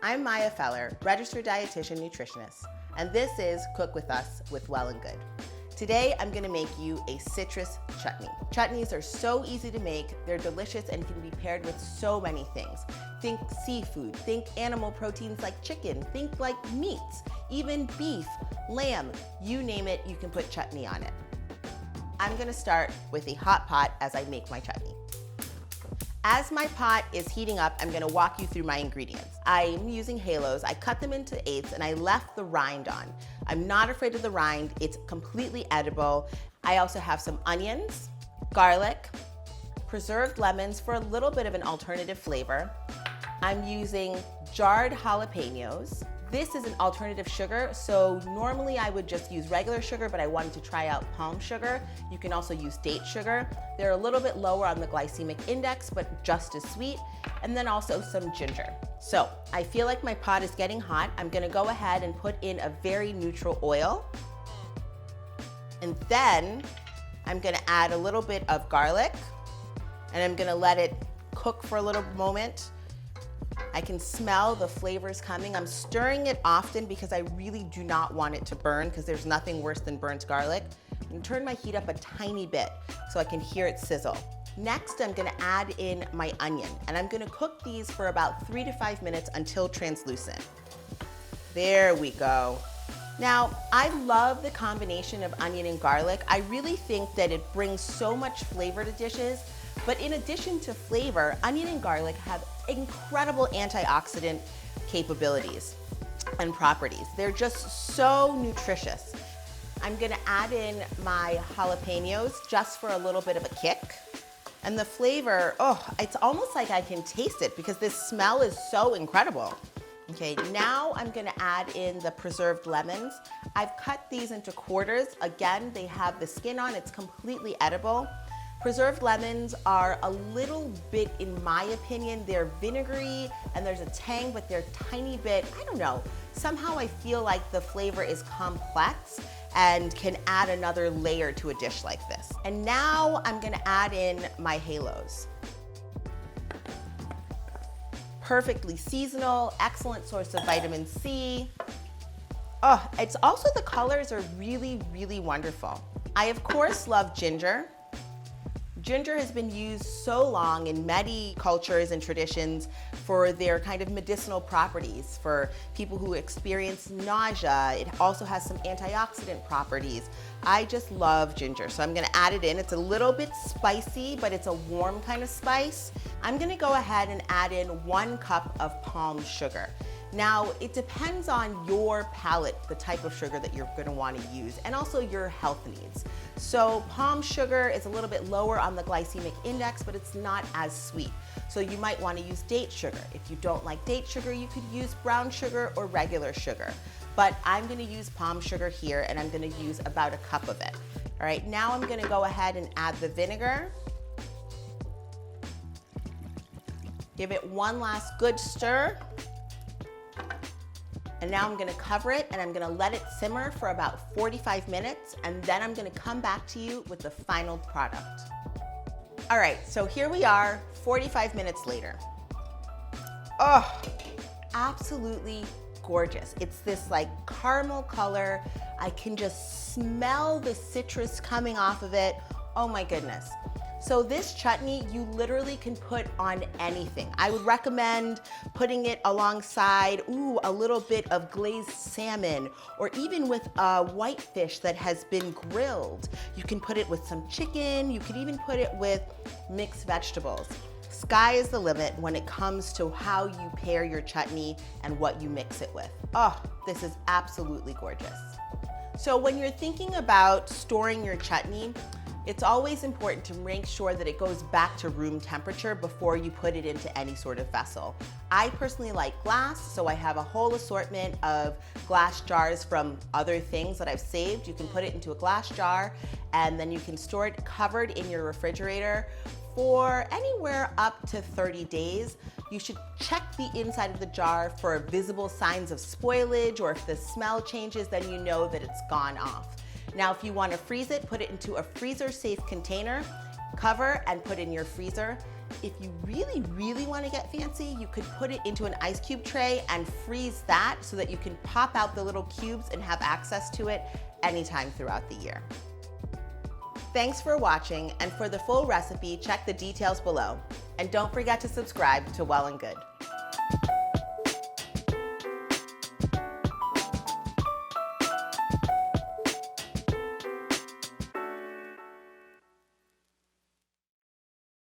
I'm Maya Feller, registered dietitian nutritionist, and this is Cook With Us with Well and Good. Today, I'm gonna make you a citrus chutney. Chutneys are so easy to make, they're delicious and can be paired with so many things. Think seafood, think animal proteins like chicken, think like meats, even beef, lamb, you name it, you can put chutney on it. I'm gonna start with a hot pot as I make my chutney. As my pot is heating up, I'm gonna walk you through my ingredients. I'm using halos. I cut them into eighths and I left the rind on. I'm not afraid of the rind. It's completely edible. I also have some onions, garlic, preserved lemons for a little bit of an alternative flavor. I'm using jarred jalapenos. This is an alternative sugar, so normally I would just use regular sugar, but I wanted to try out palm sugar. You can also use date sugar. They're a little bit lower on the glycemic index, but just as sweet. And then also some ginger. So I feel like my pot is getting hot. I'm gonna go ahead and put in a very neutral oil. And then I'm gonna add a little bit of garlic, and I'm gonna let it cook for a little moment. I can smell the flavors coming. I'm stirring it often because I really do not want it to burn, because there's nothing worse than burnt garlic. I'm gonna turn my heat up a tiny bit so I can hear it sizzle. Next, I'm gonna add in my onion, and I'm gonna cook these for about 3 to 5 minutes until translucent. There we go. Now, I love the combination of onion and garlic. I really think that it brings so much flavor to dishes. But in addition to flavor, onion and garlic have incredible antioxidant capabilities and properties. They're just so nutritious. I'm gonna add in my jalapenos just for a little bit of a kick. And the flavor, it's almost like I can taste it because this smell is so incredible. Okay, now I'm gonna add in the preserved lemons. I've cut these into quarters. Again, they have the skin on, it's completely edible. Preserved lemons are a little bit, in my opinion, they're vinegary and there's a tang, but they're tiny bit, I don't know, somehow I feel like the flavor is complex and can add another layer to a dish like this. And now I'm gonna add in my halos. Perfectly seasonal, excellent source of vitamin C. It's also, the colors are really, really wonderful. I, of course, love ginger. Ginger has been used so long in many cultures and traditions for their kind of medicinal properties. For people who experience nausea, it also has some antioxidant properties. I just love ginger, so I'm gonna add it in. It's a little bit spicy, but it's a warm kind of spice. I'm gonna go ahead and add in 1 cup of palm sugar. Now, it depends on your palate, the type of sugar that you're gonna wanna use, and also your health needs. So palm sugar is a little bit lower on the glycemic index, but it's not as sweet. So you might wanna use date sugar. If you don't like date sugar, you could use brown sugar or regular sugar. But I'm gonna use palm sugar here, and I'm gonna use about 1 cup of it. All right, now I'm gonna go ahead and add the vinegar. Give it one last good stir. And now I'm gonna cover it and I'm gonna let it simmer for about 45 minutes, and then I'm gonna come back to you with the final product. All right, so here we are, 45 minutes later. Absolutely gorgeous. It's this like caramel color. I can just smell the citrus coming off of it. Oh my goodness. So this chutney, you literally can put on anything. I would recommend putting it alongside, a little bit of glazed salmon, or even with white fish that has been grilled. You can put it with some chicken. You could even put it with mixed vegetables. Sky is the limit when it comes to how you pair your chutney and what you mix it with. This is absolutely gorgeous. So when you're thinking about storing your chutney, it's always important to make sure that it goes back to room temperature before you put it into any sort of vessel. I personally like glass, so I have a whole assortment of glass jars from other things that I've saved. You can put it into a glass jar, and then you can store it covered in your refrigerator for anywhere up to 30 days. You should check the inside of the jar for visible signs of spoilage, or if the smell changes, then you know that it's gone off. Now, if you want to freeze it, put it into a freezer-safe container, cover, and put in your freezer. If you really, really want to get fancy, you could put it into an ice cube tray and freeze that so that you can pop out the little cubes and have access to it anytime throughout the year. Thanks for watching, and for the full recipe, check the details below. And don't forget to subscribe to Well and Good.